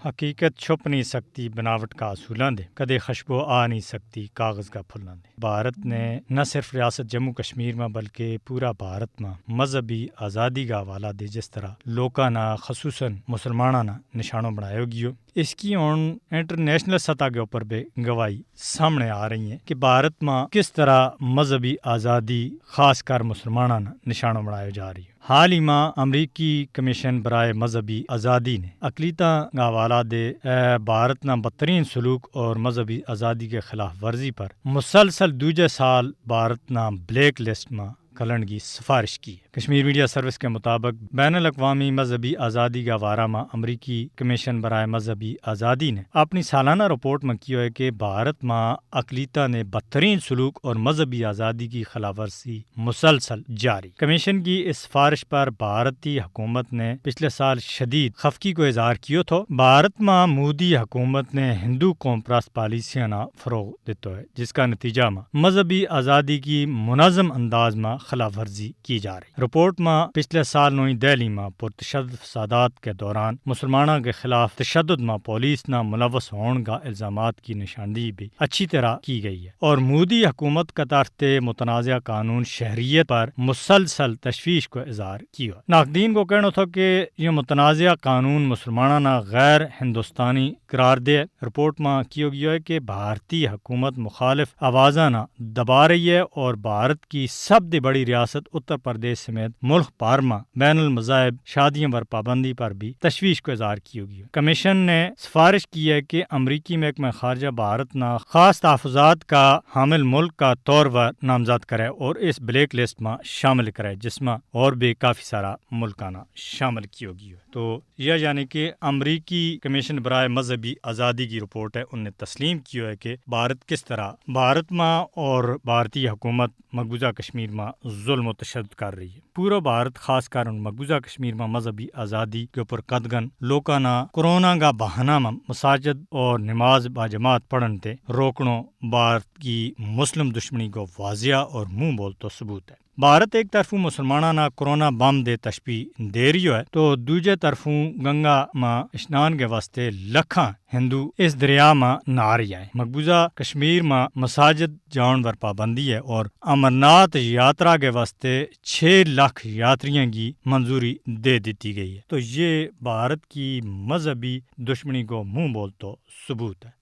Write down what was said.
حقیقت چھپ نہیں سکتی بناوٹ کا اصولاں دے، کدے خوشبو آ نہیں سکتی کاغذ کا پھلاں دے۔ بھارت نے نہ صرف ریاست جموں کشمیر میں بلکہ پورا بھارت میں مذہبی آزادی کا حوالہ دے، جس طرح لوکاں نا خصوصاً مسلماناں نا نشانوں بنایا گیو۔ اس کی ہن انٹرنیشنل سطح کے اوپر بھی گواہی سامنے آ رہی ہیں کہ بھارت میں کس طرح مذہبی آزادی خاص کر مسلماناں نا نشانوں بنایا جا رہی ہے۔ حال ہی میں امریکی کمیشن برائے مذہبی آزادی نے اقلیتاں کا حوالہ دے بھارت نا بدترین سلوک اور مذہبی آزادی کے خلاف ورزی پر مسلسل دوجے سال بھارت نا بلیک لسٹ میں کلن کی سفارش کی۔ کشمیر میڈیا سروس کے مطابق بین الاقوامی مذہبی آزادی کا بارہ میں امریکی کمیشن برائے مذہبی آزادی نے اپنی سالانہ رپورٹ میں کیا ہے کہ بھارت میں اقلیتاں نے بدترین سلوک اور مذہبی آزادی کی خلاف ورزی مسلسل جاری۔ کمیشن کی اس سفارش پر بھارتی حکومت نے پچھلے سال شدید خفگی کو اظہار کیا تھا۔ بھارت میں مودی حکومت نے ہندو قوم پرست پالیسیاں نہ فروغ دیتا ہے، جس کا نتیجہ میں مذہبی آزادی کی منظم انداز میں خلاف ورزی کی جا رہی۔ رپورٹ میں پچھلے سال نئی دہلی میں پرتشدد فسادات کے دوران مسلمانوں کے خلاف تشدد میں پولیس نہ ملوث ہونے کا الزامات کی نشاندہی بھی اچھی طرح کی گئی ہے، اور مودی حکومت کا طرف متنازع قانون شہریت پر مسلسل تشویش کو اظہار کیا۔ ناقدین کو کہنا تھا کہ یہ متنازع قانون مسلمانوں نہ غیر ہندوستانی قرار دے۔ رپورٹ میں کیا گیا ہے کہ بھارتی حکومت مخالف آوازاں نہ دبا رہی ہے اور بھارت کی سب سے بڑی ریاست اتر پردیش سمیت ملک بھر میں بین المذاہب شادیوں پر پابندی پر بھی تشویش کو اظہار کیا گیا۔ کمیشن نے سفارش کی ہے کہ امریکی محکمہ خارجہ بھارت نہ خاص تحفظات کا حامل ملک کا طور پر نامزد کرے اور اس بلیک لسٹ میں شامل کرے، جس میں اور بھی کافی سارا ملکانہ شامل کیا گیا۔ تو یہ یعنی کہ امریکی کمیشن برائے مذہبی آزادی کی رپورٹ ہے، انہوں نے تسلیم کیا ہے کہ بھارت کس طرح بھارت میں اور بھارتی حکومت مقبوضہ کشمیر میں ظلم و تشدد کر رہی ہے۔ پورا بھارت خاص کر مقبوضہ کشمیر میں مذہبی آزادی کے اوپر قدغن لوکاں نہ کورونا کا بہانہ میں مساجد اور نماز باجماعت پڑھن تے روکنو بھارت کی مسلم دشمنی کو واضح اور منہ بول تو ثبوت ہے۔ بھارت ایک طرف مسلمانوں نہ کورونا بم دے تشبیح دے رہی ہے تو دوجے طرف گنگا میں اشنان کے واسطے لکھاں ہندو اس دریا میں نہا رہی ہے۔ مقبوضہ کشمیر میں مساجد جان پر پابندی ہے اور امرناتھ یاترا کے واسطے 6 لاکھ یاتریوں کی منظوری دے دیتی گئی ہے۔ تو یہ بھارت کی مذہبی دشمنی کو منہ بول تو ثبوت ہے۔